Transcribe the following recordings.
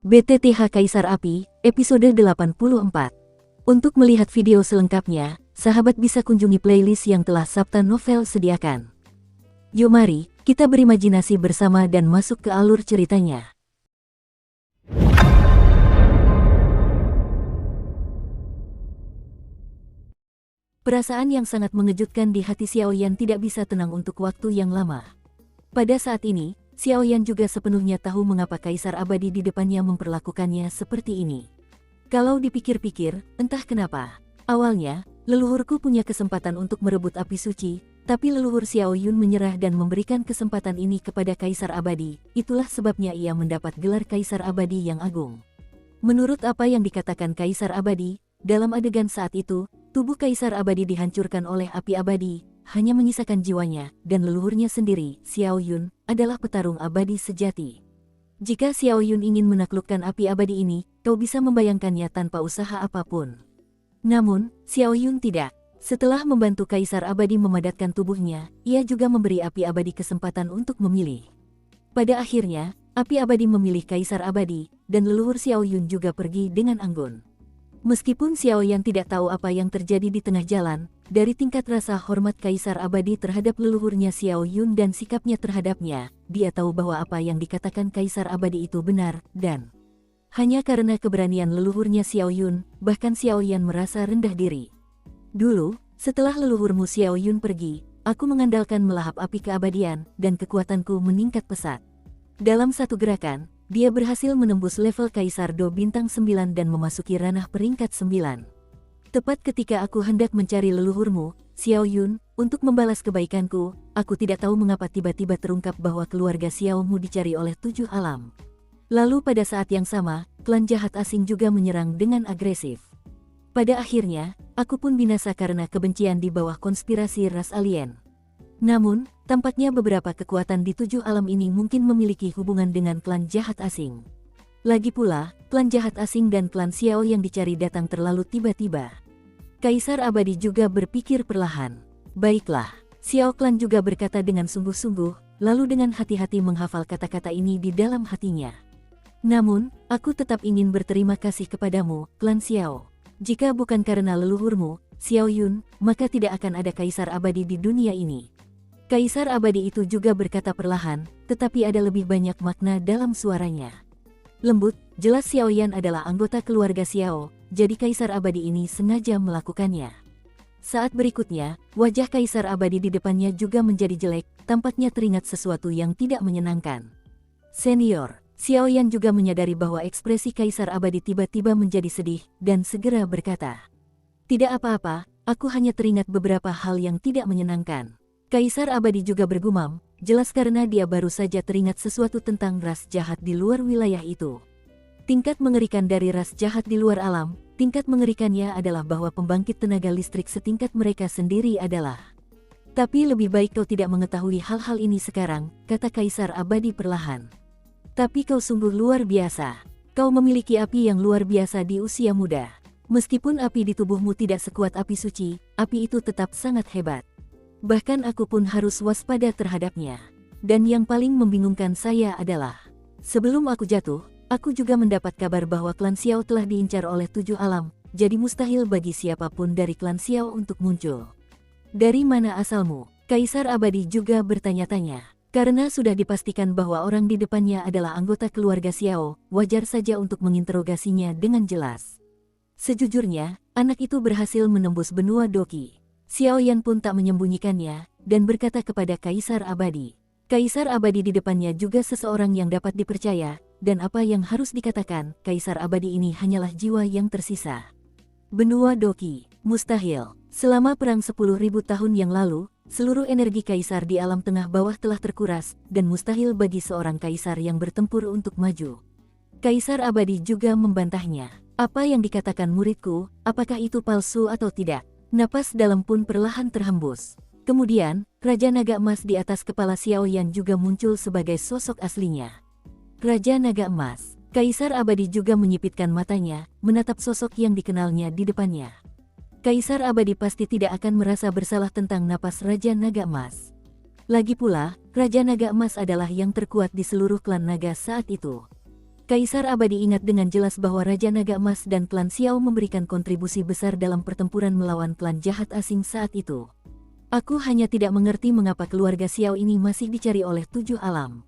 BTTH Kaisar Api, episode 84. Untuk melihat video selengkapnya, sahabat bisa kunjungi playlist yang telah Sabta Novel sediakan. Yuk mari, kita berimajinasi bersama dan masuk ke alur ceritanya. Perasaan yang sangat mengejutkan di hati Xiaoyan tidak bisa tenang untuk waktu yang lama. Pada saat ini, Xiaoyan juga sepenuhnya tahu mengapa Kaisar Abadi di depannya memperlakukannya seperti ini. Kalau dipikir-pikir, entah kenapa. Awalnya, leluhurku punya kesempatan untuk merebut api suci, tapi leluhur Xiaoyun menyerah dan memberikan kesempatan ini kepada Kaisar Abadi. Itulah sebabnya ia mendapat gelar Kaisar Abadi yang agung. Menurut apa yang dikatakan Kaisar Abadi, dalam adegan saat itu, tubuh Kaisar Abadi dihancurkan oleh api abadi, hanya menyisakan jiwanya, dan leluhurnya sendiri, Xiaoyun, adalah petarung abadi sejati. Jika Xiaoyun ingin menaklukkan api abadi ini, kau bisa membayangkannya tanpa usaha apapun. Namun, Xiaoyun tidak. Setelah membantu Kaisar Abadi memadatkan tubuhnya, ia juga memberi api abadi kesempatan untuk memilih. Pada akhirnya, api abadi memilih Kaisar Abadi, dan leluhur Xiaoyun juga pergi dengan anggun. Meskipun Xiaoyan tidak tahu apa yang terjadi di tengah jalan, dari tingkat rasa hormat Kaisar Abadi terhadap leluhurnya Xiaoyun dan sikapnya terhadapnya, dia tahu bahwa apa yang dikatakan Kaisar Abadi itu benar, dan hanya karena keberanian leluhurnya Xiaoyun, bahkan Xiaoyan merasa rendah diri. Dulu, setelah leluhurmu Xiaoyun pergi, aku mengandalkan melahap api keabadian, dan kekuatanku meningkat pesat. Dalam satu gerakan, dia berhasil menembus level Kaisar Do Bintang 9 dan memasuki ranah peringkat 9. Tepat ketika aku hendak mencari leluhurmu, Xiaoyun, untuk membalas kebaikanku, aku tidak tahu mengapa tiba-tiba terungkap bahwa keluarga Xiaomu dicari oleh 7 alam. Lalu pada saat yang sama, klan jahat asing juga menyerang dengan agresif. Pada akhirnya, aku pun binasa karena kebencian di bawah konspirasi ras alien. Namun, tampaknya beberapa kekuatan di 7 alam ini mungkin memiliki hubungan dengan klan jahat asing. Lagi pula, klan jahat asing dan klan Xiao yang dicari datang terlalu tiba-tiba. Kaisar Abadi juga berpikir perlahan. Baiklah, Xiao klan juga berkata dengan sungguh-sungguh, lalu dengan hati-hati menghafal kata-kata ini di dalam hatinya. Namun, aku tetap ingin berterima kasih kepadamu, klan Xiao. Jika bukan karena leluhurmu, Xiaoyun, maka tidak akan ada Kaisar Abadi di dunia ini. Kaisar Abadi itu juga berkata perlahan, tetapi ada lebih banyak makna dalam suaranya. Lembut, jelas Xiaoyan adalah anggota keluarga Xiao, jadi Kaisar Abadi ini sengaja melakukannya. Saat berikutnya, wajah Kaisar Abadi di depannya juga menjadi jelek, tampaknya teringat sesuatu yang tidak menyenangkan. Senior, Xiaoyan juga menyadari bahwa ekspresi Kaisar Abadi tiba-tiba menjadi sedih, dan segera berkata, "Tidak apa-apa, aku hanya teringat beberapa hal yang tidak menyenangkan." Kaisar Abadi juga bergumam, jelas karena dia baru saja teringat sesuatu tentang ras jahat di luar wilayah itu. Tingkat mengerikan dari ras jahat di luar alam, tingkat mengerikannya adalah bahwa pembangkit tenaga listrik setingkat mereka sendiri adalah. Tapi lebih baik kau tidak mengetahui hal-hal ini sekarang, kata Kaisar Abadi perlahan. Tapi kau sungguh luar biasa. Kau memiliki api yang luar biasa di usia muda. Meskipun api di tubuhmu tidak sekuat api suci, api itu tetap sangat hebat. Bahkan aku pun harus waspada terhadapnya. Dan yang paling membingungkan saya adalah, sebelum aku jatuh, aku juga mendapat kabar bahwa klan Xiao telah diincar oleh 7 alam, jadi mustahil bagi siapapun dari klan Xiao untuk muncul. Dari mana asalmu? Kaisar Abadi juga bertanya-tanya. Karena sudah dipastikan bahwa orang di depannya adalah anggota keluarga Xiao, wajar saja untuk menginterogasinya dengan jelas. Sejujurnya, anak itu berhasil menembus benua Doqi. Xiaoyan pun tak menyembunyikannya, dan berkata kepada Kaisar Abadi. Kaisar Abadi di depannya juga seseorang yang dapat dipercaya, dan apa yang harus dikatakan, Kaisar Abadi ini hanyalah jiwa yang tersisa. Benua Doqi, mustahil. Selama perang 10.000 tahun yang lalu, seluruh energi Kaisar di alam tengah bawah telah terkuras, dan mustahil bagi seorang Kaisar yang bertempur untuk maju. Kaisar Abadi juga membantahnya. Apa yang dikatakan muridku, apakah itu palsu atau tidak? Napas dalam pun perlahan terhembus. Kemudian, Raja Naga Emas di atas kepala Xiaoyan juga muncul sebagai sosok aslinya. Raja Naga Emas. Kaisar Abadi juga menyipitkan matanya, menatap sosok yang dikenalnya di depannya. Kaisar Abadi pasti tidak akan merasa bersalah tentang napas Raja Naga Emas. Lagi pula, Raja Naga Emas adalah yang terkuat di seluruh klan naga saat itu. Kaisar Abadi ingat dengan jelas bahwa Raja Naga Emas dan klan Xiao memberikan kontribusi besar dalam pertempuran melawan klan jahat asing saat itu. Aku hanya tidak mengerti mengapa keluarga Xiao ini masih dicari oleh 7 alam.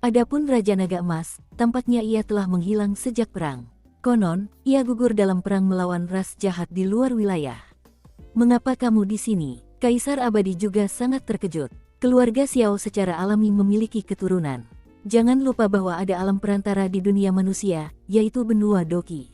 Adapun Raja Naga Emas, tampaknya ia telah menghilang sejak perang. Konon, ia gugur dalam perang melawan ras jahat di luar wilayah. Mengapa kamu di sini? Kaisar Abadi juga sangat terkejut. Keluarga Xiao secara alami memiliki keturunan. Jangan lupa bahwa ada alam perantara di dunia manusia, yaitu benua Doqi.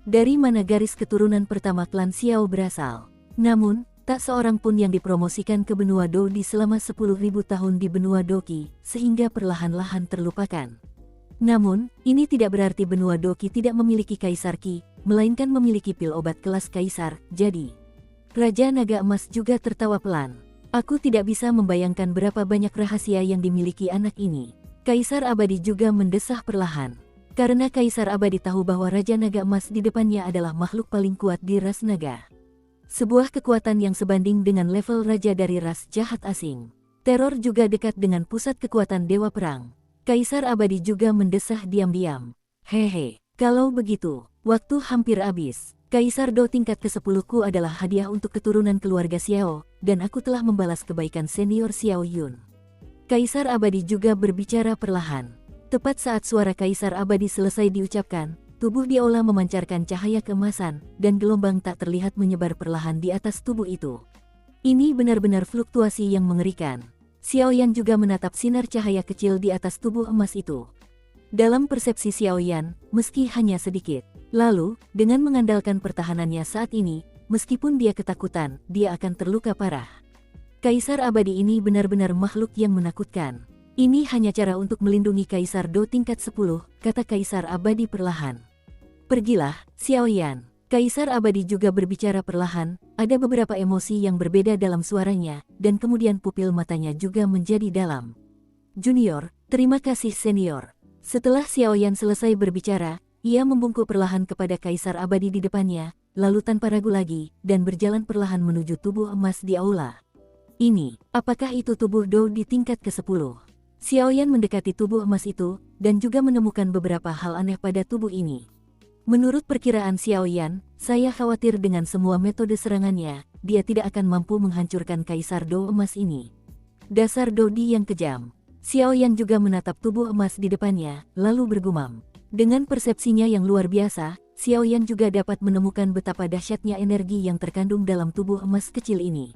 Dari mana garis keturunan pertama klan Xiao berasal? Namun, tak seorang pun yang dipromosikan ke benua Doqi selama 10.000 tahun di benua Doqi, sehingga perlahan-lahan terlupakan. Namun, ini tidak berarti benua Doqi tidak memiliki kaisar Qi, melainkan memiliki pil obat kelas kaisar, jadi. Raja Naga Emas juga tertawa pelan. Aku tidak bisa membayangkan berapa banyak rahasia yang dimiliki anak ini. Kaisar Abadi juga mendesah perlahan. Karena Kaisar Abadi tahu bahwa Raja Naga Emas di depannya adalah makhluk paling kuat di ras naga. Sebuah kekuatan yang sebanding dengan level raja dari ras jahat asing. Teror juga dekat dengan pusat kekuatan Dewa Perang. Kaisar Abadi juga mendesah diam-diam. Hehe, kalau begitu, waktu hampir habis. Kaisar Do tingkat ke-10ku adalah hadiah untuk keturunan keluarga Xiao, dan aku telah membalas kebaikan senior Xiao Yun. Kaisar Abadi juga berbicara perlahan. Tepat saat suara Kaisar Abadi selesai diucapkan, tubuh di aula memancarkan cahaya keemasan, dan gelombang tak terlihat menyebar perlahan di atas tubuh itu. Ini benar-benar fluktuasi yang mengerikan. Xiao Yan juga menatap sinar cahaya kecil di atas tubuh emas itu. Dalam persepsi Xiao Yan, meski hanya sedikit. Lalu, dengan mengandalkan pertahanannya saat ini, meskipun dia ketakutan, dia akan terluka parah. Kaisar Abadi ini benar-benar makhluk yang menakutkan. Ini hanya cara untuk melindungi Kaisar Do tingkat 10, kata Kaisar Abadi perlahan. Pergilah, Xiao Yan. Kaisar Abadi juga berbicara perlahan, ada beberapa emosi yang berbeda dalam suaranya, dan kemudian pupil matanya juga menjadi dalam. Junior, terima kasih senior. Setelah Xiao Yan selesai berbicara, ia membungkuk perlahan kepada Kaisar Abadi di depannya, lalu tanpa ragu lagi, dan berjalan perlahan menuju tubuh emas di aula. Ini, apakah itu tubuh Do di tingkat ke-10? Xiao Yan mendekati tubuh emas itu, dan juga menemukan beberapa hal aneh pada tubuh ini. Menurut perkiraan Xiao Yan, saya khawatir dengan semua metode serangannya, dia tidak akan mampu menghancurkan Kaisar Do emas ini. Dasar Dodi yang kejam. Xiao Yan juga menatap tubuh emas di depannya, lalu bergumam. Dengan persepsinya yang luar biasa, Xiao Yan juga dapat menemukan betapa dahsyatnya energi yang terkandung dalam tubuh emas kecil ini.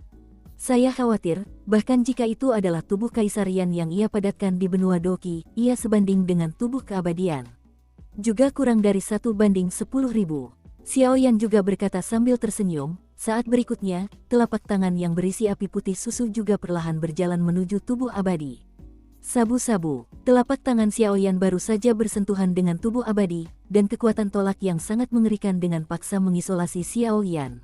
Saya khawatir, bahkan jika itu adalah tubuh Kaisar Yan yang ia padatkan di benua Doqi, ia sebanding dengan tubuh keabadian. Juga kurang dari 1:10.000. Xiao Yan juga berkata sambil tersenyum, saat berikutnya, telapak tangan yang berisi api putih susu juga perlahan berjalan menuju tubuh abadi. Sabu-sabu, telapak tangan Xiao Yan baru saja bersentuhan dengan tubuh abadi, dan kekuatan tolak yang sangat mengerikan dengan paksa mengisolasi Xiao Yan.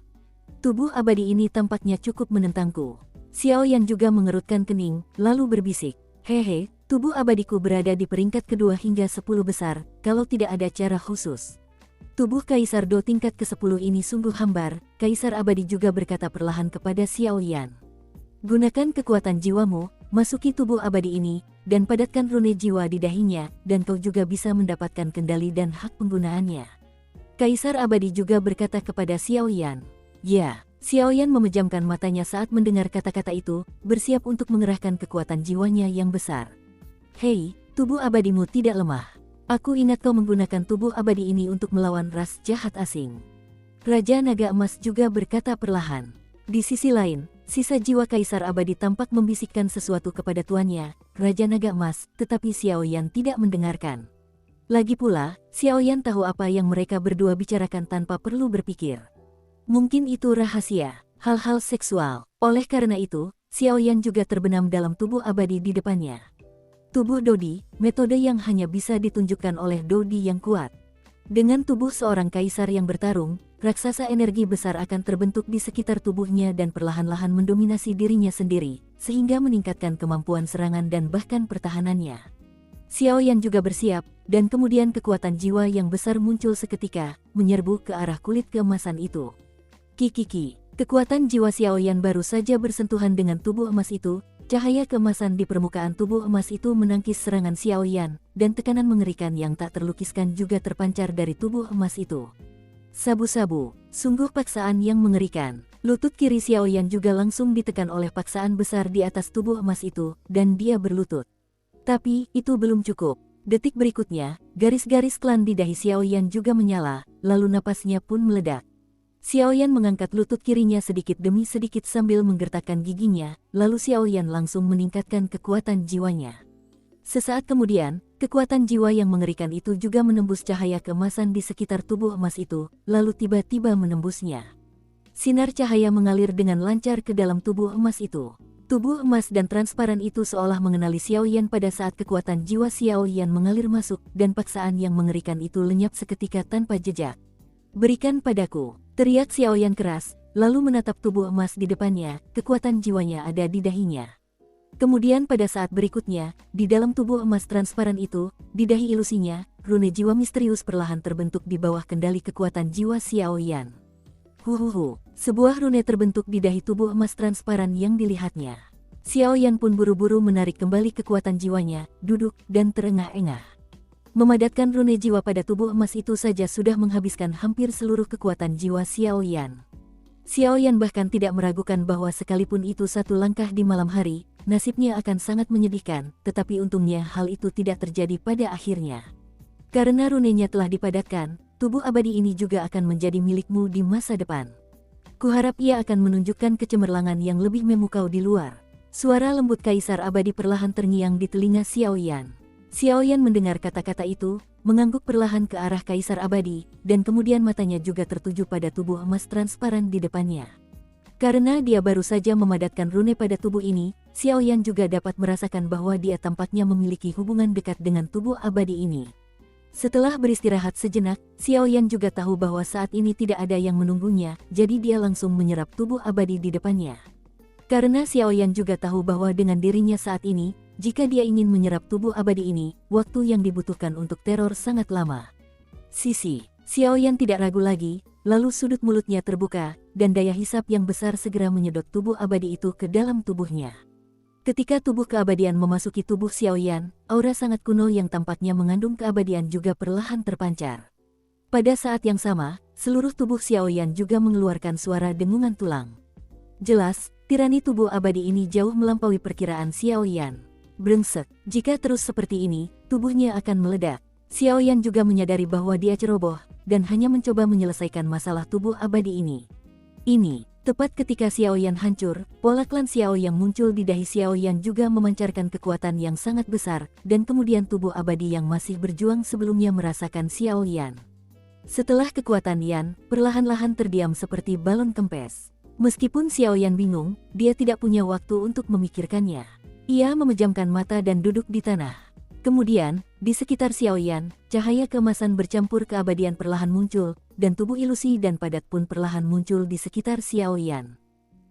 Tubuh abadi ini tampaknya cukup menentangku. Xiao Yan juga mengerutkan kening, lalu berbisik. Hehe, tubuh abadiku berada di peringkat kedua hingga 10 besar, kalau tidak ada cara khusus. Tubuh Kaisar Do tingkat ke-10 ini sungguh hambar, Kaisar Abadi juga berkata perlahan kepada Xiao Yan. Gunakan kekuatan jiwamu, masuki tubuh abadi ini, dan padatkan rune jiwa di dahinya, dan kau juga bisa mendapatkan kendali dan hak penggunaannya. Kaisar Abadi juga berkata kepada Xiao Yan. Ya, Xiao Yan memejamkan matanya saat mendengar kata-kata itu, bersiap untuk mengerahkan kekuatan jiwanya yang besar. Hei, tubuh abadimu tidak lemah. Aku ingat kau menggunakan tubuh abadi ini untuk melawan ras jahat asing. Raja Naga Emas juga berkata perlahan. Di sisi lain, sisa jiwa Kaisar Abadi tampak membisikkan sesuatu kepada tuannya, Raja Naga Emas, tetapi Xiao Yan tidak mendengarkan. Lagi pula, Xiao Yan tahu apa yang mereka berdua bicarakan tanpa perlu berpikir. Mungkin itu rahasia, hal-hal seksual. Oleh karena itu, Xiao Yan juga terbenam dalam tubuh abadi di depannya. Tubuh Dodi, metode yang hanya bisa ditunjukkan oleh Dodi yang kuat. Dengan tubuh seorang kaisar yang bertarung, raksasa energi besar akan terbentuk di sekitar tubuhnya dan perlahan-lahan mendominasi dirinya sendiri, sehingga meningkatkan kemampuan serangan dan bahkan pertahanannya. Xiao Yan juga bersiap, dan kemudian kekuatan jiwa yang besar muncul seketika, menyerbu ke arah kulit keemasan itu. Kikiki, kekuatan jiwa Xiao Yan baru saja bersentuhan dengan tubuh emas itu, Cahaya keemasan di permukaan tubuh emas itu menangkis serangan Xiaoyan, dan tekanan mengerikan yang tak terlukiskan juga terpancar dari tubuh emas itu. Sabu-sabu, sungguh paksaan yang mengerikan. Lutut kiri Xiaoyan juga langsung ditekan oleh paksaan besar di atas tubuh emas itu, dan dia berlutut. Tapi, itu belum cukup. Detik berikutnya, garis-garis klan di dahi Xiaoyan juga menyala, lalu napasnya pun meledak. Xiaoyan mengangkat lutut kirinya sedikit demi sedikit sambil menggertakkan giginya, lalu Xiaoyan langsung meningkatkan kekuatan jiwanya. Sesaat kemudian, kekuatan jiwa yang mengerikan itu juga menembus cahaya keemasan di sekitar tubuh emas itu, lalu tiba-tiba menembusnya. Sinar cahaya mengalir dengan lancar ke dalam tubuh emas itu. Tubuh emas dan transparan itu seolah mengenali Xiaoyan pada saat kekuatan jiwa Xiaoyan mengalir masuk dan paksaan yang mengerikan itu lenyap seketika tanpa jejak. "Berikan padaku," teriak Xiaoyan keras, lalu menatap tubuh emas di depannya, kekuatan jiwanya ada di dahinya. Kemudian pada saat berikutnya, di dalam tubuh emas transparan itu, di dahi ilusinya, rune jiwa misterius perlahan terbentuk di bawah kendali kekuatan jiwa Xiaoyan. Huhuhu, sebuah rune terbentuk di dahi tubuh emas transparan yang dilihatnya. Xiaoyan pun buru-buru menarik kembali kekuatan jiwanya, duduk, dan terengah-engah. Memadatkan rune jiwa pada tubuh emas itu saja sudah menghabiskan hampir seluruh kekuatan jiwa Xiaoyan. Xiaoyan bahkan tidak meragukan bahwa sekalipun itu satu langkah di malam hari, nasibnya akan sangat menyedihkan, tetapi untungnya hal itu tidak terjadi pada akhirnya. Karena runenya telah dipadatkan, tubuh abadi ini juga akan menjadi milikmu di masa depan. Kuharap ia akan menunjukkan kecemerlangan yang lebih memukau di luar. Suara lembut Kaisar Abadi perlahan terngiang di telinga Xiaoyan. Xiaoyan mendengar kata-kata itu, mengangguk perlahan ke arah Kaisar Abadi, dan kemudian matanya juga tertuju pada tubuh emas transparan di depannya. Karena dia baru saja memadatkan rune pada tubuh ini, Xiaoyan juga dapat merasakan bahwa dia tampaknya memiliki hubungan dekat dengan tubuh abadi ini. Setelah beristirahat sejenak, Xiaoyan juga tahu bahwa saat ini tidak ada yang menunggunya, jadi dia langsung menyerap tubuh abadi di depannya. Karena Xiaoyan juga tahu bahwa dengan dirinya saat ini, jika dia ingin menyerap tubuh abadi ini, waktu yang dibutuhkan untuk teror sangat lama. Sisi, Xiaoyan tidak ragu lagi, lalu sudut mulutnya terbuka, dan daya hisap yang besar segera menyedot tubuh abadi itu ke dalam tubuhnya. Ketika tubuh keabadian memasuki tubuh Xiaoyan, aura sangat kuno yang tampaknya mengandung keabadian juga perlahan terpancar. Pada saat yang sama, seluruh tubuh Xiaoyan juga mengeluarkan suara dengungan tulang. Jelas, tirani tubuh abadi ini jauh melampaui perkiraan Xiaoyan. Brengsek, jika terus seperti ini, tubuhnya akan meledak. Xiaoyan juga menyadari bahwa dia ceroboh, dan hanya mencoba menyelesaikan masalah tubuh abadi ini. Tepat ketika Xiaoyan hancur, pola klan Xiao yang muncul di dahi Xiaoyan juga memancarkan kekuatan yang sangat besar, dan kemudian tubuh abadi yang masih berjuang sebelumnya merasakan Xiaoyan. Setelah kekuatan Yan, perlahan-lahan terdiam seperti balon kempes. Meskipun Xiaoyan bingung, dia tidak punya waktu untuk memikirkannya. Ia memejamkan mata dan duduk di tanah. Kemudian, di sekitar Xiaoyan, cahaya keemasan bercampur keabadian perlahan muncul, dan tubuh ilusi dan padat pun perlahan muncul di sekitar Xiaoyan.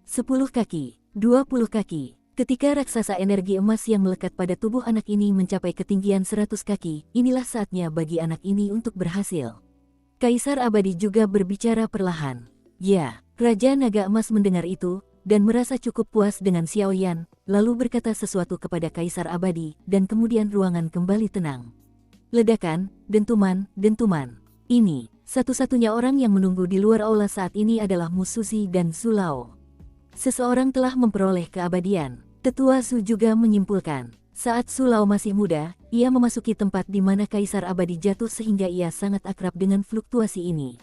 10 kaki, 20 kaki. Ketika raksasa energi emas yang melekat pada tubuh anak ini mencapai ketinggian 100 kaki, inilah saatnya bagi anak ini untuk berhasil. Kaisar Abadi juga berbicara perlahan. Ya, Raja Naga Emas mendengar itu, dan merasa cukup puas dengan Xiaoyan, lalu berkata sesuatu kepada Kaisar Abadi, dan kemudian ruangan kembali tenang. Ledakan, dentuman. Ini, satu-satunya orang yang menunggu di luar aula saat ini adalah Mu Suzi dan Su Lao. Seseorang telah memperoleh keabadian. Tetua Su juga menyimpulkan. Saat Su Lao masih muda, ia memasuki tempat di mana Kaisar Abadi jatuh sehingga ia sangat akrab dengan fluktuasi ini.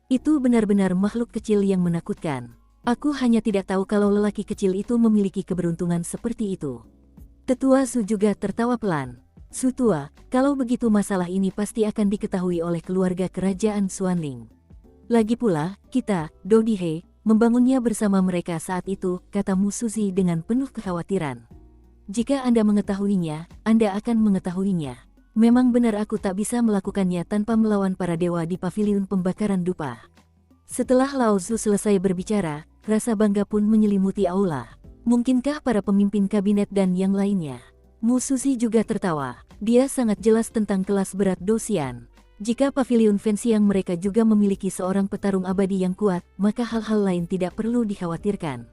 Itu benar-benar makhluk kecil yang menakutkan. Aku hanya tidak tahu kalau lelaki kecil itu memiliki keberuntungan seperti itu. Tetua Su juga tertawa pelan. Su tua, kalau begitu masalah ini pasti akan diketahui oleh keluarga kerajaan Xuanling. Lagi pula, kita, Dodihe, membangunnya bersama mereka saat itu, kata Mu Suzi dengan penuh kekhawatiran. Jika Anda mengetahuinya, Anda akan mengetahuinya. Memang benar aku tak bisa melakukannya tanpa melawan para dewa di paviliun pembakaran dupa. Setelah Lao Zu selesai berbicara, rasa bangga pun menyelimuti aula. Mungkinkah para pemimpin kabinet dan yang lainnya? Mu Suzi juga tertawa. Dia sangat jelas tentang kelas berat Dosian. Jika paviliun Fenxiang mereka juga memiliki seorang petarung abadi yang kuat, maka hal-hal lain tidak perlu dikhawatirkan.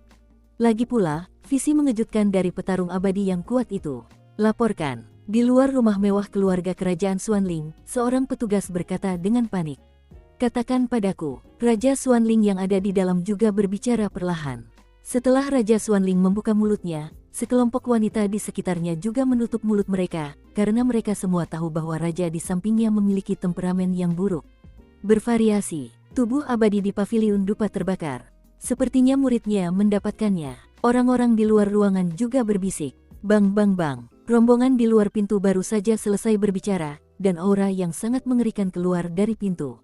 Lagi pula, visi mengejutkan dari petarung abadi yang kuat itu. Laporkan. Di luar rumah mewah keluarga kerajaan Xuanling, seorang petugas berkata dengan panik. Katakan padaku, Raja Xuanling yang ada di dalam juga berbicara perlahan. Setelah Raja Xuanling membuka mulutnya, sekelompok wanita di sekitarnya juga menutup mulut mereka, karena mereka semua tahu bahwa raja di sampingnya memiliki temperamen yang buruk. Bervariasi, tubuh abadi di paviliun dupa terbakar. Sepertinya muridnya mendapatkannya. Orang-orang di luar ruangan juga berbisik. Bang bang bang. Rombongan di luar pintu baru saja selesai berbicara, dan aura yang sangat mengerikan keluar dari pintu.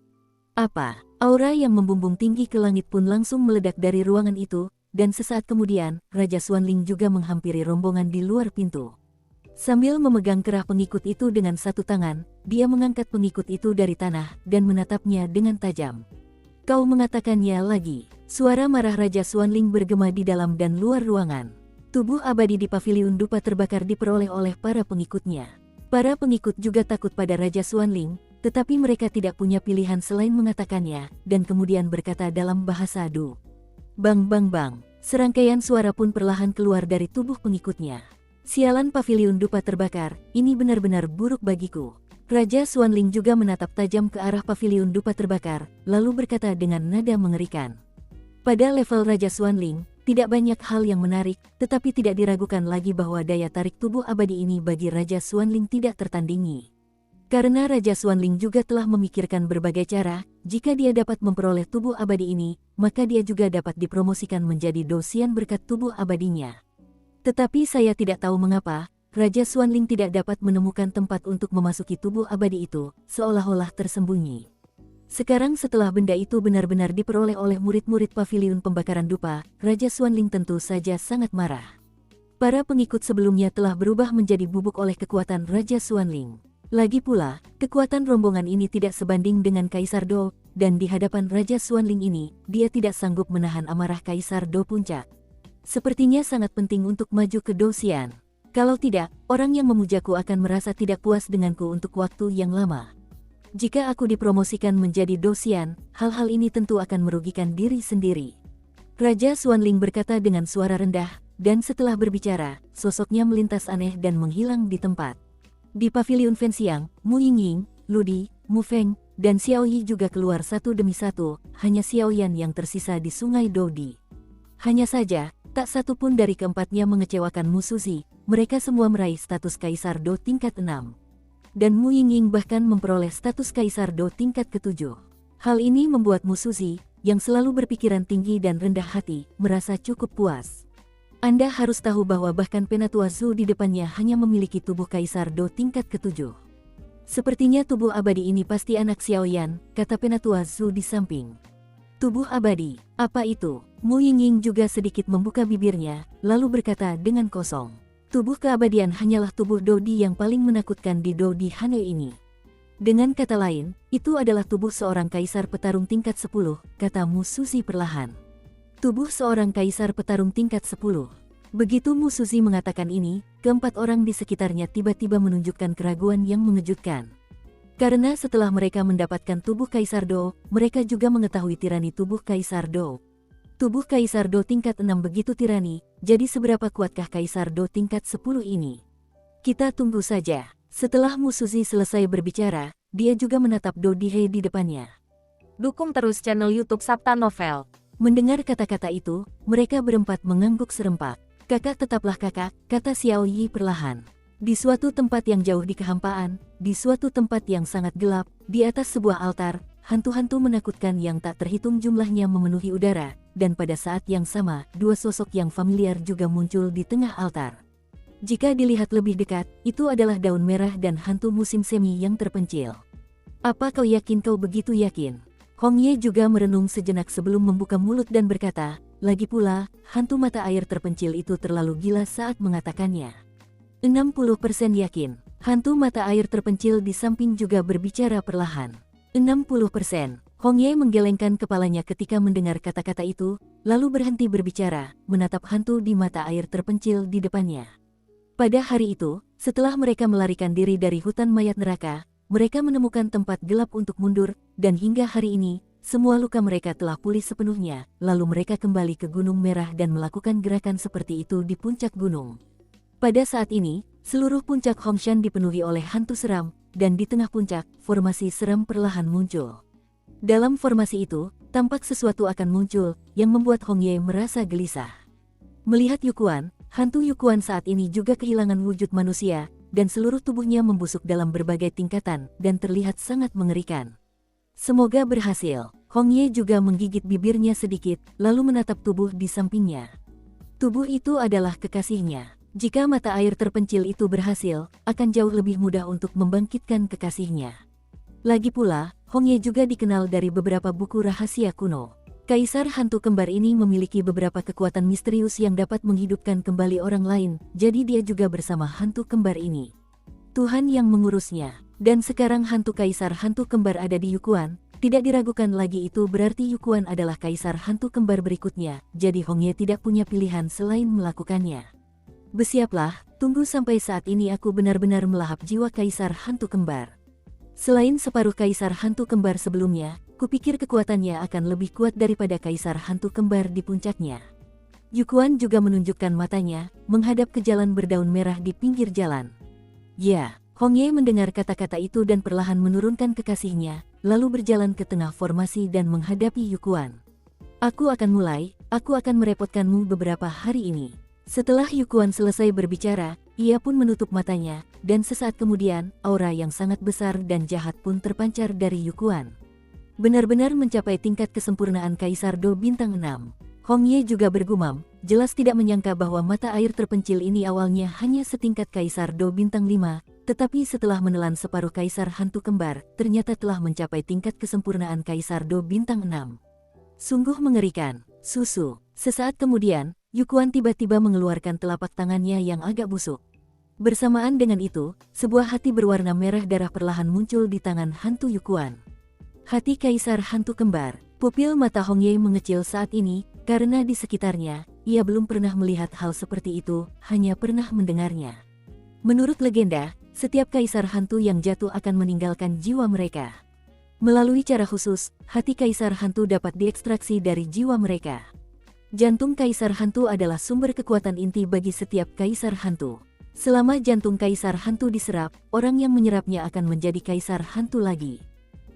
Apa? Aura yang membumbung tinggi ke langit pun langsung meledak dari ruangan itu, dan sesaat kemudian, Raja Xuanling juga menghampiri rombongan di luar pintu. Sambil memegang kerah pengikut itu dengan satu tangan, dia mengangkat pengikut itu dari tanah dan menatapnya dengan tajam. Kau mengatakannya lagi. Suara marah Raja Xuanling bergema di dalam dan luar ruangan. Tubuh abadi di paviliun dupa terbakar diperoleh oleh para pengikutnya. Para pengikut juga takut pada Raja Xuanling, tetapi mereka tidak punya pilihan selain mengatakannya, dan kemudian berkata dalam bahasa Du. Bang bang bang, serangkaian suara pun perlahan keluar dari tubuh pengikutnya. Sialan paviliun dupa terbakar, ini benar-benar buruk bagiku. Raja Xuanling juga menatap tajam ke arah paviliun dupa terbakar, lalu berkata dengan nada mengerikan. Pada level Raja Xuanling, tidak banyak hal yang menarik, tetapi tidak diragukan lagi bahwa daya tarik tubuh abadi ini bagi Raja Xuanling tidak tertandingi. Karena Raja Xuanling juga telah memikirkan berbagai cara, jika dia dapat memperoleh tubuh abadi ini, maka dia juga dapat dipromosikan menjadi dosian berkat tubuh abadinya. Tetapi saya tidak tahu mengapa, Raja Xuanling tidak dapat menemukan tempat untuk memasuki tubuh abadi itu, seolah-olah tersembunyi. Sekarang setelah benda itu benar-benar diperoleh oleh murid-murid paviliun pembakaran dupa, Raja Xuanling tentu saja sangat marah. Para pengikut sebelumnya telah berubah menjadi bubuk oleh kekuatan Raja Xuanling. Lagi pula, kekuatan rombongan ini tidak sebanding dengan Kaisar Do, dan di hadapan Raja Xuanling ini, dia tidak sanggup menahan amarah Kaisar Do puncak. Sepertinya sangat penting untuk maju ke Dosian. Kalau tidak, orang yang memujaku akan merasa tidak puas denganku untuk waktu yang lama. Jika aku dipromosikan menjadi dosian, hal-hal ini tentu akan merugikan diri sendiri. Raja Xuanling berkata dengan suara rendah, dan setelah berbicara, sosoknya melintas aneh dan menghilang di tempat. Di paviliun Fenxiang, Mu Yingying, Ludi, Mu Feng, dan Xiao Yi juga keluar satu demi satu, hanya Xiao Yan yang tersisa di sungai Dodi. Hanya saja, tak satu pun dari keempatnya mengecewakan Mu Suzi, mereka semua meraih status Kaisar Do tingkat 6. Dan Mu Yingying bahkan memperoleh status Kaisar Do tingkat ke-7. Hal ini membuat Mu Suzi, yang selalu berpikiran tinggi dan rendah hati, merasa cukup puas. Anda harus tahu bahwa bahkan Penatua Zhu di depannya hanya memiliki tubuh Kaisar Do tingkat ke-7. Sepertinya tubuh abadi ini pasti anak Xiao Yan, kata Penatua Zhu di samping. Tubuh abadi, apa itu? Mu Yingying juga sedikit membuka bibirnya, lalu berkata dengan kosong. Tubuh keabadian hanyalah tubuh Dodi yang paling menakutkan di Dodi Hanoi ini. Dengan kata lain, itu adalah tubuh seorang kaisar petarung tingkat 10, kata Mu Suzi perlahan. Tubuh seorang kaisar petarung tingkat 10. Begitu Mu Suzi mengatakan ini, keempat orang di sekitarnya tiba-tiba menunjukkan keraguan yang mengejutkan. Karena setelah mereka mendapatkan tubuh Kaisar Do, mereka juga mengetahui tirani tubuh Kaisar Do. Tubuh Kaisar Do tingkat 6 begitu tirani, jadi seberapa kuatkah Kaisar Do tingkat 10 ini? Kita tunggu saja. Setelah Mu Suzi selesai berbicara, dia juga menatap Do Dihei di depannya. Dukung terus channel YouTube Sabta Novel. Mendengar kata-kata itu, mereka berempat mengangguk serempak. Kakak tetaplah kakak, kata Xiao Yi perlahan. Di suatu tempat yang jauh di kehampaan, di suatu tempat yang sangat gelap, di atas sebuah altar, hantu-hantu menakutkan yang tak terhitung jumlahnya memenuhi udara, dan pada saat yang sama, dua sosok yang familiar juga muncul di tengah altar. Jika dilihat lebih dekat, itu adalah daun merah dan hantu musim semi yang terpencil. Apa kau yakin kau begitu yakin? Hong Ye juga merenung sejenak sebelum membuka mulut dan berkata, lagi pula, hantu mata air terpencil itu terlalu gila saat mengatakannya. 60% yakin. Hantu mata air terpencil di samping juga berbicara perlahan. 60%. Hong Ye menggelengkan kepalanya ketika mendengar kata-kata itu, lalu berhenti berbicara, menatap hantu di mata air terpencil di depannya. Pada hari itu, setelah mereka melarikan diri dari hutan mayat neraka, mereka menemukan tempat gelap untuk mundur, dan hingga hari ini, semua luka mereka telah pulih sepenuhnya, lalu mereka kembali ke Gunung Merah dan melakukan gerakan seperti itu di puncak gunung. Pada saat ini, seluruh puncak Hongshan dipenuhi oleh hantu seram, dan di tengah puncak, formasi seram perlahan muncul. Dalam formasi itu, tampak sesuatu akan muncul, yang membuat Hong Ye merasa gelisah. Melihat Yukuan, hantu Yukuan saat ini juga kehilangan wujud manusia, dan seluruh tubuhnya membusuk dalam berbagai tingkatan, dan terlihat sangat mengerikan. Semoga berhasil. Hong Ye juga menggigit bibirnya sedikit, lalu menatap tubuh di sampingnya. Tubuh itu adalah kekasihnya. Jika mata air terpencil itu berhasil, akan jauh lebih mudah untuk membangkitkan kekasihnya. Lagi pula, Hong Ye juga dikenal dari beberapa buku rahasia kuno. Kaisar hantu kembar ini memiliki beberapa kekuatan misterius yang dapat menghidupkan kembali orang lain, jadi dia juga bersama hantu kembar ini. Tuhan yang mengurusnya. Dan sekarang hantu kaisar hantu kembar ada di Yukuan, tidak diragukan lagi itu berarti Yukuan adalah kaisar hantu kembar berikutnya, jadi Hong Ye tidak punya pilihan selain melakukannya. Bersiaplah, tunggu sampai saat ini aku benar-benar melahap jiwa kaisar hantu kembar. Selain separuh kaisar hantu kembar sebelumnya, kupikir kekuatannya akan lebih kuat daripada kaisar hantu kembar di puncaknya. Yukuan juga menunjukkan matanya, menghadap ke jalan berdaun merah di pinggir jalan. Ya. Hong Ye mendengar kata-kata itu dan perlahan menurunkan kekasihnya, lalu berjalan ke tengah formasi dan menghadapi Yukuan. Aku akan merepotkanmu beberapa hari ini. Setelah Yukuan selesai berbicara, ia pun menutup matanya, dan sesaat kemudian, aura yang sangat besar dan jahat pun terpancar dari Yukuan. Benar-benar mencapai tingkat kesempurnaan Kaisar Do Bintang 6. Hong Ye juga bergumam, jelas tidak menyangka bahwa mata air terpencil ini awalnya hanya setingkat Kaisar Do Bintang 5, tetapi setelah menelan separuh kaisar hantu kembar, ternyata telah mencapai tingkat kesempurnaan Kaisar Do Bintang 6. Sungguh mengerikan. Susu. Sesaat kemudian, Yukuan tiba-tiba mengeluarkan telapak tangannya yang agak busuk. Bersamaan dengan itu, sebuah hati berwarna merah darah perlahan muncul di tangan hantu Yukuan. Hati kaisar hantu kembar. Pupil mata Hong Ye mengecil saat ini, karena di sekitarnya, ia belum pernah melihat hal seperti itu, hanya pernah mendengarnya. Menurut legenda, setiap kaisar hantu yang jatuh akan meninggalkan jiwa mereka. Melalui cara khusus, hati kaisar hantu dapat diekstraksi dari jiwa mereka. Jantung kaisar hantu adalah sumber kekuatan inti bagi setiap kaisar hantu. Selama jantung kaisar hantu diserap, orang yang menyerapnya akan menjadi kaisar hantu lagi.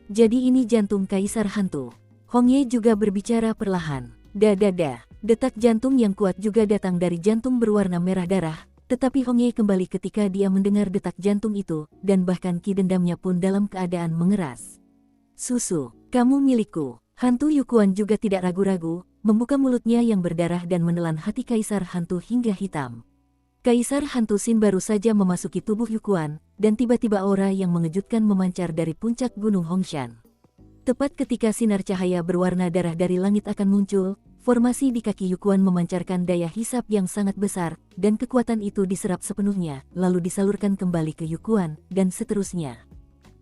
Jadi ini jantung kaisar hantu. Hong Ye juga berbicara perlahan. Dadada, detak jantung yang kuat juga datang dari jantung berwarna merah darah. Tetapi Hong Ye kembali ketika dia mendengar detak jantung itu, dan bahkan ki dendamnya pun dalam keadaan mengeras. Susu, kamu milikku. Hantu Yukuan juga tidak ragu-ragu, membuka mulutnya yang berdarah dan menelan hati kaisar hantu hingga hitam. Kaisar hantu Sin baru saja memasuki tubuh Yukuan, dan tiba-tiba aura yang mengejutkan memancar dari puncak gunung Hongshan. Tepat ketika sinar cahaya berwarna darah dari langit akan muncul, formasi di kaki Yukuan memancarkan daya hisap yang sangat besar, dan kekuatan itu diserap sepenuhnya, lalu disalurkan kembali ke Yukuan, dan seterusnya.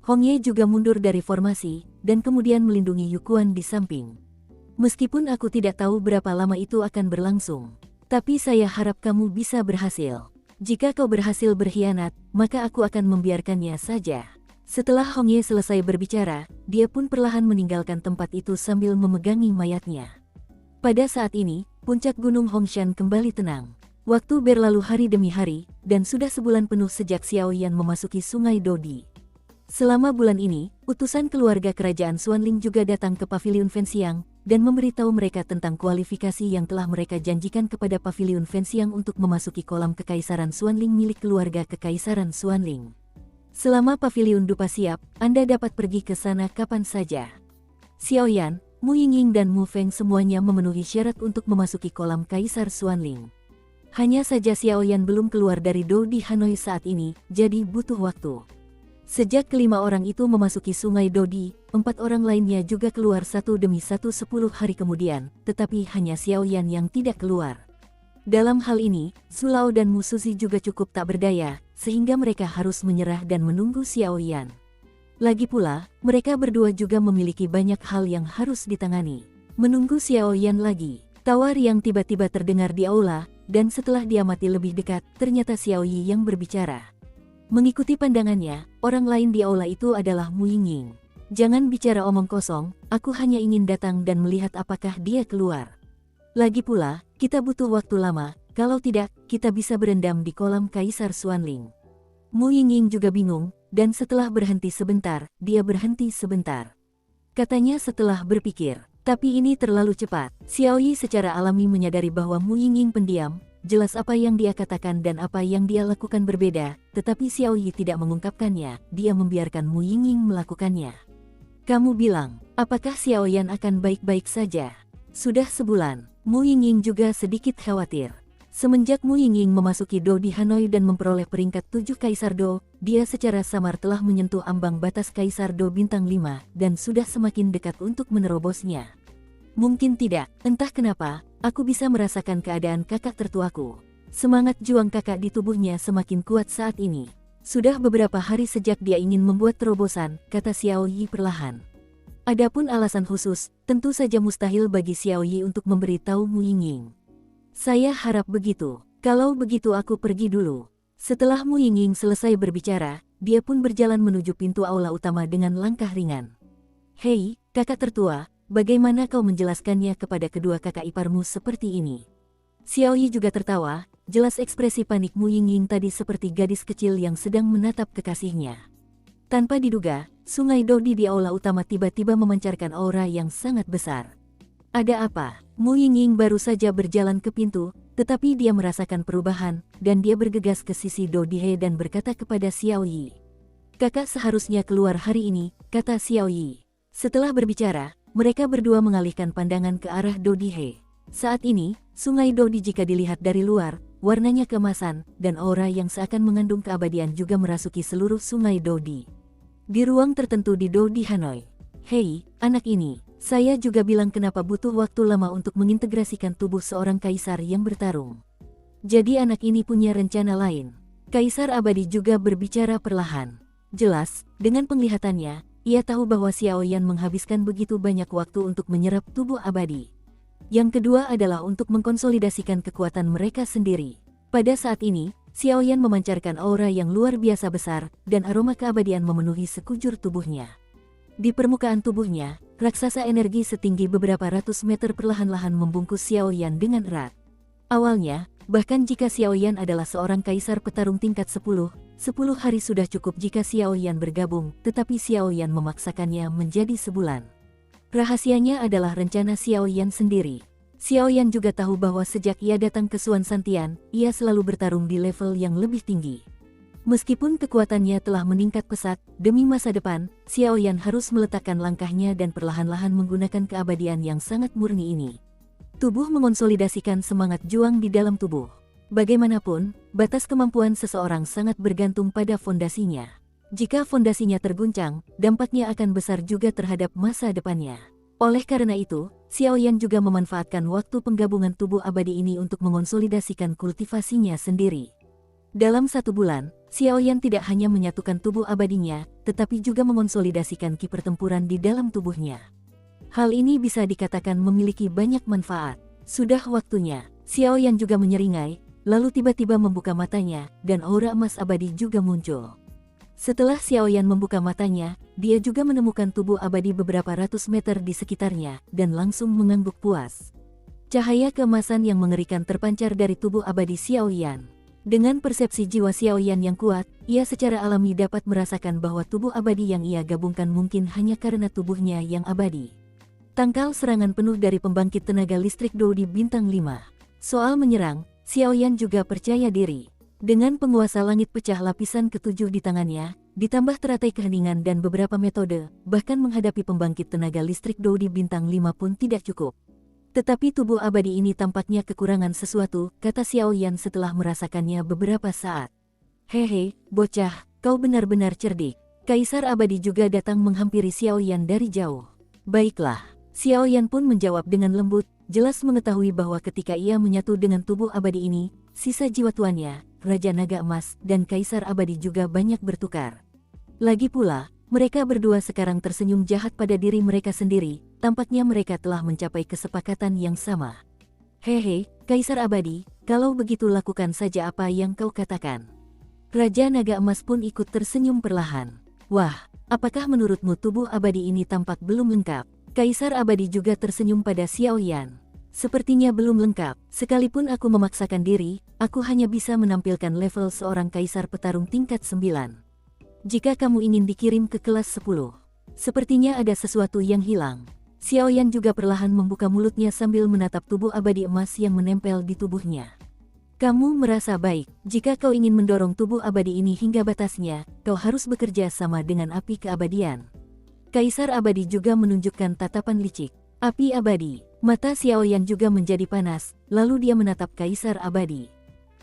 Hong Ye juga mundur dari formasi, dan kemudian melindungi Yukuan di samping. Meskipun aku tidak tahu berapa lama itu akan berlangsung, tapi saya harap kamu bisa berhasil. Jika kau berhasil berkhianat, maka aku akan membiarkannya saja. Setelah Hong Ye selesai berbicara, dia pun perlahan meninggalkan tempat itu sambil memegangi mayatnya. Pada saat ini, puncak gunung Hongshan kembali tenang. Waktu berlalu hari demi hari, dan sudah sebulan penuh sejak Xiaoyan memasuki sungai Dodi. Selama bulan ini, utusan keluarga kerajaan Xuanling juga datang ke Paviliun Fenxiang, dan memberitahu mereka tentang kualifikasi yang telah mereka janjikan kepada Paviliun Fenxiang untuk memasuki kolam kekaisaran Xuanling milik keluarga kekaisaran Xuanling. Selama Paviliun Dupa siap, Anda dapat pergi ke sana kapan saja. Xiaoyan, Mu Yingying dan Mu Feng semuanya memenuhi syarat untuk memasuki kolam Kaisar Xuanling. Hanya saja Xiaoyan belum keluar dari Dou di Hanoi saat ini, jadi butuh waktu. Sejak kelima orang itu memasuki sungai Dodi, 4 orang lainnya juga keluar satu demi satu 10 hari kemudian, tetapi hanya Xiaoyan yang tidak keluar. Dalam hal ini, Zulao dan Mu Suzi juga cukup tak berdaya, sehingga mereka harus menyerah dan menunggu Xiaoyan. Lagi pula, mereka berdua juga memiliki banyak hal yang harus ditangani. Menunggu Xiaoyan lagi. Tawar yang tiba-tiba terdengar di aula, dan setelah diamati lebih dekat, ternyata Xiaoyi yang berbicara. Mengikuti pandangannya, orang lain di aula itu adalah Mu Yingying. Jangan bicara omong kosong, aku hanya ingin datang dan melihat apakah dia keluar. Lagi pula, kita butuh waktu lama, kalau tidak, kita bisa berendam di kolam Kaisar Xuanling. Mu Yingying juga bingung, dan setelah berhenti sebentar, dia berhenti sebentar. Katanya setelah berpikir, tapi ini terlalu cepat. Xiaoyi secara alami menyadari bahwa Mu Yingying pendiam, jelas apa yang dia katakan dan apa yang dia lakukan berbeda, tetapi Xiaoyi tidak mengungkapkannya, dia membiarkan Mu Yingying melakukannya. Kamu bilang, apakah Xiaoyan akan baik-baik saja? Sudah sebulan, Mu Yingying juga sedikit khawatir. Semenjak Mu Yingying memasuki Do di Hanoi dan memperoleh peringkat 7 Kaisar Do, dia secara samar telah menyentuh ambang batas Kaisar Do bintang 5 dan sudah semakin dekat untuk menerobosnya. Mungkin tidak, entah kenapa, aku bisa merasakan keadaan kakak tertuaku. Semangat juang kakak di tubuhnya semakin kuat saat ini. Sudah beberapa hari sejak dia ingin membuat terobosan, kata Xiaoyi perlahan. Adapun alasan khusus, tentu saja mustahil bagi Xiaoyi untuk memberitahu Mu Yingying. Saya harap begitu. Kalau begitu aku pergi dulu. Setelah Mu Yingying selesai berbicara, dia pun berjalan menuju pintu aula utama dengan langkah ringan. Hei, kakak tertua, bagaimana kau menjelaskannya kepada kedua kakak iparmu seperti ini? Xiaoyi juga tertawa, jelas ekspresi panik Mu Yingying tadi seperti gadis kecil yang sedang menatap kekasihnya. Tanpa diduga, Sungai Dodi di aula utama tiba-tiba memancarkan aura yang sangat besar. Ada apa? Mu Yingying baru saja berjalan ke pintu, tetapi dia merasakan perubahan, dan dia bergegas ke sisi Do Dihe dan berkata kepada Xiaoyi. Kakak seharusnya keluar hari ini, kata Xiaoyi. Setelah berbicara, mereka berdua mengalihkan pandangan ke arah Do Dihe. Saat ini, Sungai Dodi jika dilihat dari luar, warnanya keemasan, dan aura yang seakan mengandung keabadian juga merasuki seluruh Sungai Dodi. Di ruang tertentu di Do di Hanoi. Hei, anak ini. Saya juga bilang kenapa butuh waktu lama untuk mengintegrasikan tubuh seorang kaisar yang bertarung. Jadi anak ini punya rencana lain. Kaisar Abadi juga berbicara perlahan. Jelas, dengan penglihatannya, ia tahu bahwa Xiaoyan menghabiskan begitu banyak waktu untuk menyerap tubuh abadi. Yang kedua adalah untuk mengkonsolidasikan kekuatan mereka sendiri. Pada saat ini, Xiaoyan memancarkan aura yang luar biasa besar, dan aroma keabadian memenuhi sekujur tubuhnya. Di permukaan tubuhnya, raksasa energi setinggi beberapa ratus meter perlahan-lahan membungkus Xiaoyan dengan erat. Awalnya, bahkan jika Xiaoyan adalah seorang kaisar petarung tingkat 10 hari sudah cukup jika Xiaoyan bergabung, tetapi Xiaoyan memaksakannya menjadi sebulan. Rahasianya adalah rencana Xiaoyan sendiri. Xiaoyan juga tahu bahwa sejak ia datang ke Xuan Santian, ia selalu bertarung di level yang lebih tinggi. Meskipun kekuatannya telah meningkat pesat, demi masa depan, Xiaoyan harus meletakkan langkahnya dan perlahan-lahan menggunakan keabadian yang sangat murni ini. Tubuh mengonsolidasikan semangat juang di dalam tubuh. Bagaimanapun, batas kemampuan seseorang sangat bergantung pada fondasinya. Jika fondasinya terguncang, dampaknya akan besar juga terhadap masa depannya. Oleh karena itu, Xiaoyan juga memanfaatkan waktu penggabungan tubuh abadi ini untuk mengonsolidasikan kultivasinya sendiri. Dalam 1 bulan, Xiaoyan tidak hanya menyatukan tubuh abadinya, tetapi juga mengonsolidasikan ki pertempuran di dalam tubuhnya. Hal ini bisa dikatakan memiliki banyak manfaat. Sudah waktunya, Xiaoyan juga menyeringai, lalu tiba-tiba membuka matanya, dan aura emas abadi juga muncul. Setelah Xiaoyan membuka matanya, dia juga menemukan tubuh abadi beberapa ratus meter di sekitarnya, dan langsung mengangguk puas. Cahaya keemasan yang mengerikan terpancar dari tubuh abadi Xiaoyan. Dengan persepsi jiwa Xiaoyan yang kuat, ia secara alami dapat merasakan bahwa tubuh abadi yang ia gabungkan mungkin hanya karena tubuhnya yang abadi. Tangkal serangan penuh dari pembangkit tenaga listrik Do di bintang 5. Soal menyerang, Xiaoyan juga percaya diri. Dengan penguasa langit pecah lapisan ke-7 di tangannya, ditambah teratai keheningan dan beberapa metode, bahkan menghadapi pembangkit tenaga listrik Do di bintang 5 pun tidak cukup. Tetapi tubuh abadi ini tampaknya kekurangan sesuatu, kata Xiaoyan setelah merasakannya beberapa saat. Hehe, bocah, kau benar-benar cerdik. Kaisar abadi juga datang menghampiri Xiaoyan dari jauh. Baiklah, Xiaoyan pun menjawab dengan lembut, jelas mengetahui bahwa ketika ia menyatu dengan tubuh abadi ini, sisa jiwa tuannya, Raja Naga Emas, dan Kaisar abadi juga banyak bertukar. Lagi pula, mereka berdua sekarang tersenyum jahat pada diri mereka sendiri, tampaknya mereka telah mencapai kesepakatan yang sama. Hehe, Kaisar Abadi, kalau begitu lakukan saja apa yang kau katakan. Raja Naga Emas pun ikut tersenyum perlahan. Wah, apakah menurutmu tubuh abadi ini tampak belum lengkap? Kaisar abadi juga tersenyum pada Xiao Yan. Sepertinya belum lengkap, sekalipun aku memaksakan diri, aku hanya bisa menampilkan level seorang kaisar petarung tingkat 9. Jika kamu ingin dikirim ke kelas 10, sepertinya ada sesuatu yang hilang. Xiao Yan juga perlahan membuka mulutnya sambil menatap tubuh abadi emas yang menempel di tubuhnya. Kamu merasa baik, jika kau ingin mendorong tubuh abadi ini hingga batasnya, kau harus bekerja sama dengan api keabadian. Kaisar abadi juga menunjukkan tatapan licik. Api abadi, mata Xiao Yan juga menjadi panas, lalu dia menatap Kaisar abadi.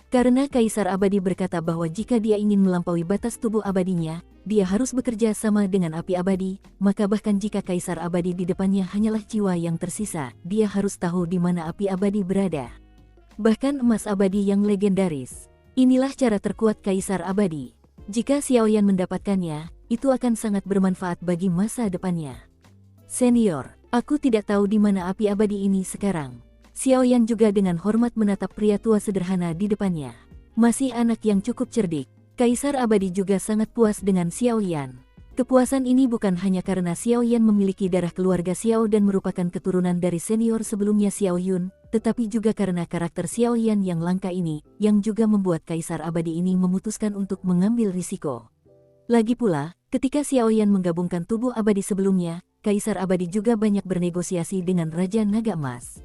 Karena Kaisar abadi berkata bahwa jika dia ingin melampaui batas tubuh abadinya, dia harus bekerja sama dengan api abadi, maka bahkan jika Kaisar abadi di depannya hanyalah jiwa yang tersisa, dia harus tahu di mana api abadi berada. Bahkan emas abadi yang legendaris. Inilah cara terkuat Kaisar abadi. Jika Xiao Yan mendapatkannya, itu akan sangat bermanfaat bagi masa depannya. Senior, aku tidak tahu di mana api abadi ini sekarang. Xiao Yan juga dengan hormat menatap pria tua sederhana di depannya. Masih anak yang cukup cerdik. Kaisar abadi juga sangat puas dengan Xiao Yan. Kepuasan ini bukan hanya karena Xiao Yan memiliki darah keluarga Xiao dan merupakan keturunan dari senior sebelumnya Xiao Yun, tetapi juga karena karakter Xiao Yan yang langka ini, yang juga membuat Kaisar abadi ini memutuskan untuk mengambil risiko. Lagi pula, ketika Xiao Yan menggabungkan tubuh abadi sebelumnya, Kaisar abadi juga banyak bernegosiasi dengan Raja Naga Emas.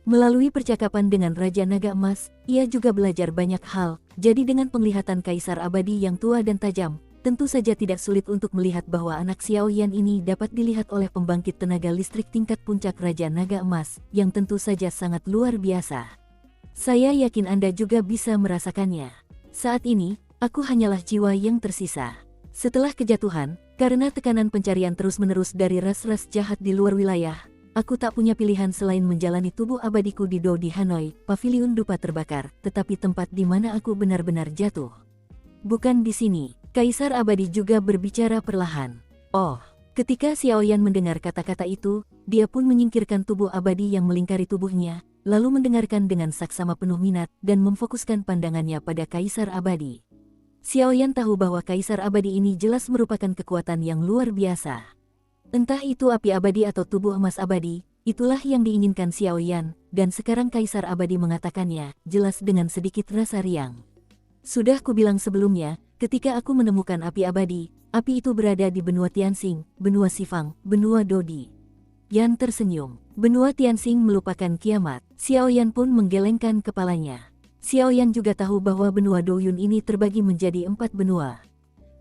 Melalui percakapan dengan Raja Naga Emas, ia juga belajar banyak hal, jadi dengan penglihatan Kaisar abadi yang tua dan tajam, tentu saja tidak sulit untuk melihat bahwa anak Xiao Yan ini dapat dilihat oleh pembangkit tenaga listrik tingkat puncak Raja Naga Emas, yang tentu saja sangat luar biasa. Saya yakin Anda juga bisa merasakannya. Saat ini, aku hanyalah jiwa yang tersisa. Setelah kejatuhan, karena tekanan pencarian terus-menerus dari ras-ras jahat di luar wilayah, aku tak punya pilihan selain menjalani tubuh abadiku di Do di Hanoi, pavilion dupa terbakar, tetapi tempat di mana aku benar-benar jatuh. Bukan di sini. Kaisar abadi juga berbicara perlahan. Oh, ketika Xiao Yan mendengar kata-kata itu, dia pun menyingkirkan tubuh abadi yang melingkari tubuhnya, lalu mendengarkan dengan saksama penuh minat dan memfokuskan pandangannya pada Kaisar abadi. Xiao Yan tahu bahwa Kaisar abadi ini jelas merupakan kekuatan yang luar biasa. Entah itu api abadi atau tubuh emas abadi, itulah yang diinginkan Xiao Yan, dan sekarang Kaisar abadi mengatakannya, jelas dengan sedikit rasa riang. Sudah kubilang sebelumnya, ketika aku menemukan api abadi, api itu berada di benua Tianxing, benua Sifang, benua Dodi. Yan tersenyum. Benua Tianxing melupakan kiamat. Xiao Yan pun menggelengkan kepalanya. Xiao Yan juga tahu bahwa benua Douyun ini terbagi menjadi 4 benua.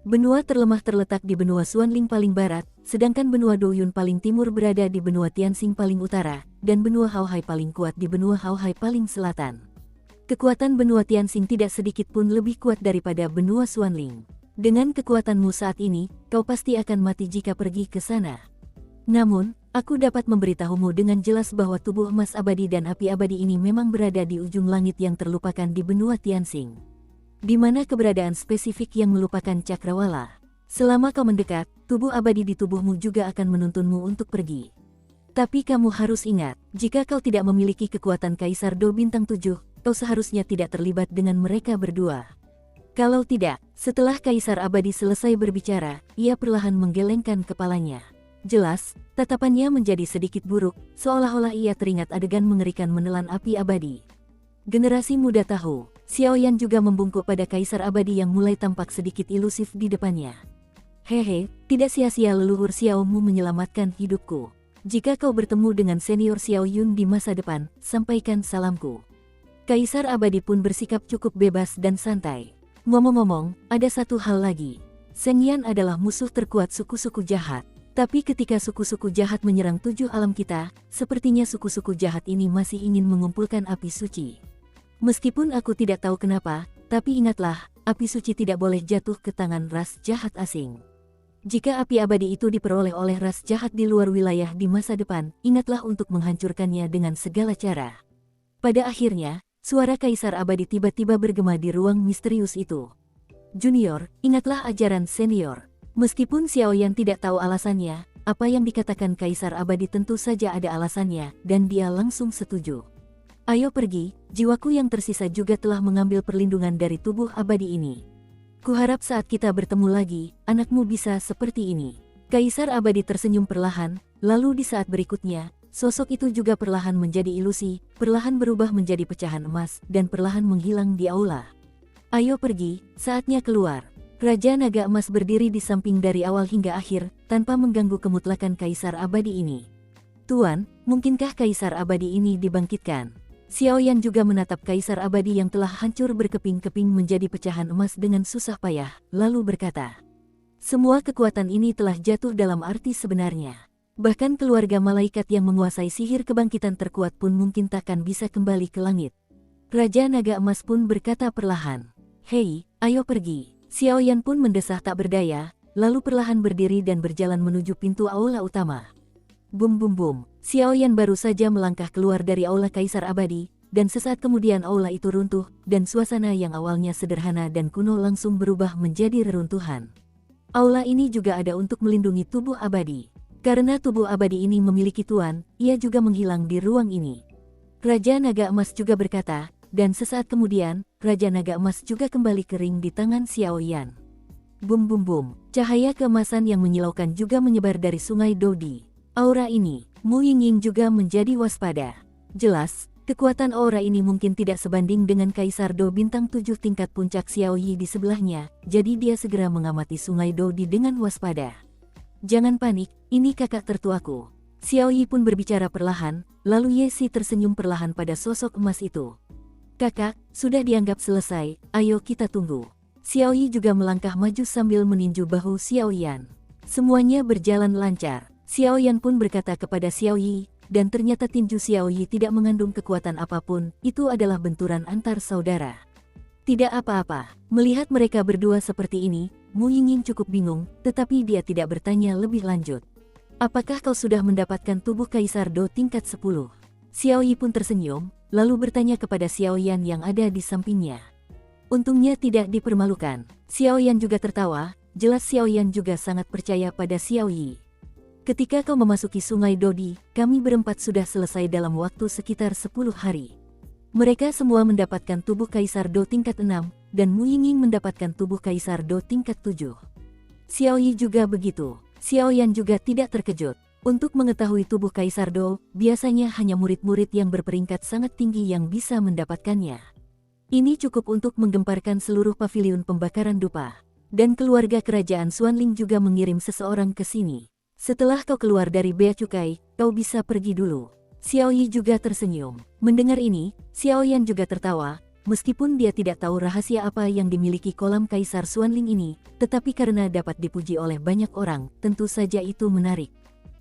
Benua terlemah terletak di benua Xuanling paling barat, sedangkan benua Douyun paling timur berada di benua Tianxing paling utara, dan benua Haohai paling kuat di benua Haohai paling selatan. Kekuatan benua Tianxing tidak sedikit pun lebih kuat daripada benua Xuanling. Dengan kekuatanmu saat ini, kau pasti akan mati jika pergi ke sana. Namun, aku dapat memberitahumu dengan jelas bahwa tubuh emas abadi dan api abadi ini memang berada di ujung langit yang terlupakan di benua Tianxing. Di mana keberadaan spesifik yang melupakan cakrawala. Selama kau mendekat, tubuh abadi di tubuhmu juga akan menuntunmu untuk pergi. Tapi kamu harus ingat, jika kau tidak memiliki kekuatan Kaisar Do Bintang 7, kau seharusnya tidak terlibat dengan mereka berdua. Kalau tidak, setelah Kaisar abadi selesai berbicara, ia perlahan menggelengkan kepalanya. Jelas, tatapannya menjadi sedikit buruk, seolah-olah ia teringat adegan mengerikan menelan api abadi. Generasi muda tahu, Xiao Yan juga membungkuk pada Kaisar abadi yang mulai tampak sedikit ilusif di depannya. Hehe, tidak sia-sia leluhur Xiaomu menyelamatkan hidupku. Jika kau bertemu dengan senior Xiao Yun di masa depan, sampaikan salamku. Kaisar abadi pun bersikap cukup bebas dan santai. Ngomong-ngomong, ada satu hal lagi. Seng Yan adalah musuh terkuat suku-suku jahat. Tapi ketika suku-suku jahat menyerang 7 alam kita, sepertinya suku-suku jahat ini masih ingin mengumpulkan api suci. Meskipun aku tidak tahu kenapa, tapi ingatlah, api suci tidak boleh jatuh ke tangan ras jahat asing. Jika api abadi itu diperoleh oleh ras jahat di luar wilayah di masa depan, ingatlah untuk menghancurkannya dengan segala cara. Pada akhirnya, suara Kaisar abadi tiba-tiba bergema di ruang misterius itu. Junior, ingatlah ajaran senior. Meskipun Xiao Yan tidak tahu alasannya, apa yang dikatakan Kaisar abadi tentu saja ada alasannya, dan dia langsung setuju. Ayo pergi, jiwaku yang tersisa juga telah mengambil perlindungan dari tubuh abadi ini. Kuharap saat kita bertemu lagi, anakmu bisa seperti ini. Kaisar Abadi tersenyum perlahan, lalu di saat berikutnya, sosok itu juga perlahan menjadi ilusi, perlahan berubah menjadi pecahan emas, dan perlahan menghilang di aula. Ayo pergi, saatnya keluar. Raja Naga Emas berdiri di samping dari awal hingga akhir, tanpa mengganggu kemutlakan Kaisar Abadi ini. Tuan, mungkinkah Kaisar Abadi ini dibangkitkan? Xiaoyan juga menatap Kaisar Abadi yang telah hancur berkeping-keping menjadi pecahan emas dengan susah payah, lalu berkata, semua kekuatan ini telah jatuh dalam arti sebenarnya. Bahkan keluarga malaikat yang menguasai sihir kebangkitan terkuat pun mungkin takkan bisa kembali ke langit. Raja Naga Emas pun berkata perlahan, hei, ayo pergi. Xiaoyan pun mendesah tak berdaya, lalu perlahan berdiri dan berjalan menuju pintu aula utama. Bum bum bum, Xiaoyan baru saja melangkah keluar dari aula Kaisar Abadi, dan sesaat kemudian aula itu runtuh, dan suasana yang awalnya sederhana dan kuno langsung berubah menjadi reruntuhan. Aula ini juga ada untuk melindungi tubuh abadi. Karena tubuh abadi ini memiliki tuan, ia juga menghilang di ruang ini. Raja Naga Emas juga berkata, dan sesaat kemudian, Raja Naga Emas juga kembali kering di tangan Xiaoyan. Bum bum bum, cahaya keemasan yang menyilaukan juga menyebar dari sungai Dodi. Aura ini, Mu Yingying juga menjadi waspada. Jelas, kekuatan aura ini mungkin tidak sebanding dengan Kaisar Do bintang 7 tingkat puncak Xiaoyi di sebelahnya, jadi dia segera mengamati sungai Dodi dengan waspada. Jangan panik, ini kakak tertuaku. Xiaoyi pun berbicara perlahan, lalu Ye Si tersenyum perlahan pada sosok emas itu. Kakak, sudah dianggap selesai, ayo kita tunggu. Xiaoyi juga melangkah maju sambil meninju bahu Xiaoyan. Semuanya berjalan lancar. Xiaoyan pun berkata kepada Xiaoyi, dan ternyata tinju Xiaoyi tidak mengandung kekuatan apapun, itu adalah benturan antar saudara. Tidak apa-apa, melihat mereka berdua seperti ini, Mu Yingying cukup bingung, tetapi dia tidak bertanya lebih lanjut. Apakah kau sudah mendapatkan tubuh Kaisar Do tingkat 10? Xiaoyi pun tersenyum, lalu bertanya kepada Xiaoyan yang ada di sampingnya. Untungnya tidak dipermalukan. Xiaoyan juga tertawa, jelas Xiaoyan juga sangat percaya pada Xiaoyi. Ketika kau memasuki sungai Dodi, kami berempat sudah selesai dalam waktu sekitar 10 hari. Mereka semua mendapatkan tubuh Kaisar Do tingkat 6, dan Mu Yingying mendapatkan tubuh Kaisar Do tingkat 7. Xiaoyi juga begitu. Xiaoyan juga tidak terkejut. Untuk mengetahui tubuh Kaisar Do, biasanya hanya murid-murid yang berperingkat sangat tinggi yang bisa mendapatkannya. Ini cukup untuk menggemparkan seluruh paviliun pembakaran dupa. Dan keluarga kerajaan Xuanling juga mengirim seseorang ke sini. Setelah kau keluar dari bea cukai, kau bisa pergi dulu. Xiaoyi juga tersenyum. Mendengar ini, Xiaoyan juga tertawa, meskipun dia tidak tahu rahasia apa yang dimiliki kolam Kaisar Xuanling ini, tetapi karena dapat dipuji oleh banyak orang, tentu saja itu menarik.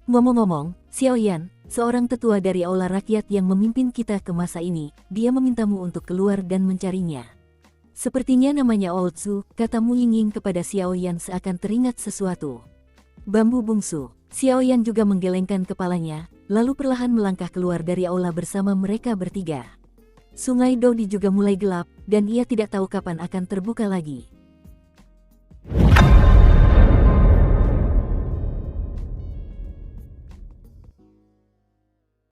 Ngomong-ngomong, Xiaoyan, seorang tetua dari aula rakyat yang memimpin kita ke masa ini, dia memintamu untuk keluar dan mencarinya. Sepertinya namanya Old-Zu, kata Mu Yingying kepada Xiaoyan seakan teringat sesuatu. Bambu bungsu. Xiaoyan juga menggelengkan kepalanya, lalu perlahan melangkah keluar dari aula bersama mereka bertiga. Sungai Dodi juga mulai gelap, dan ia tidak tahu kapan akan terbuka lagi.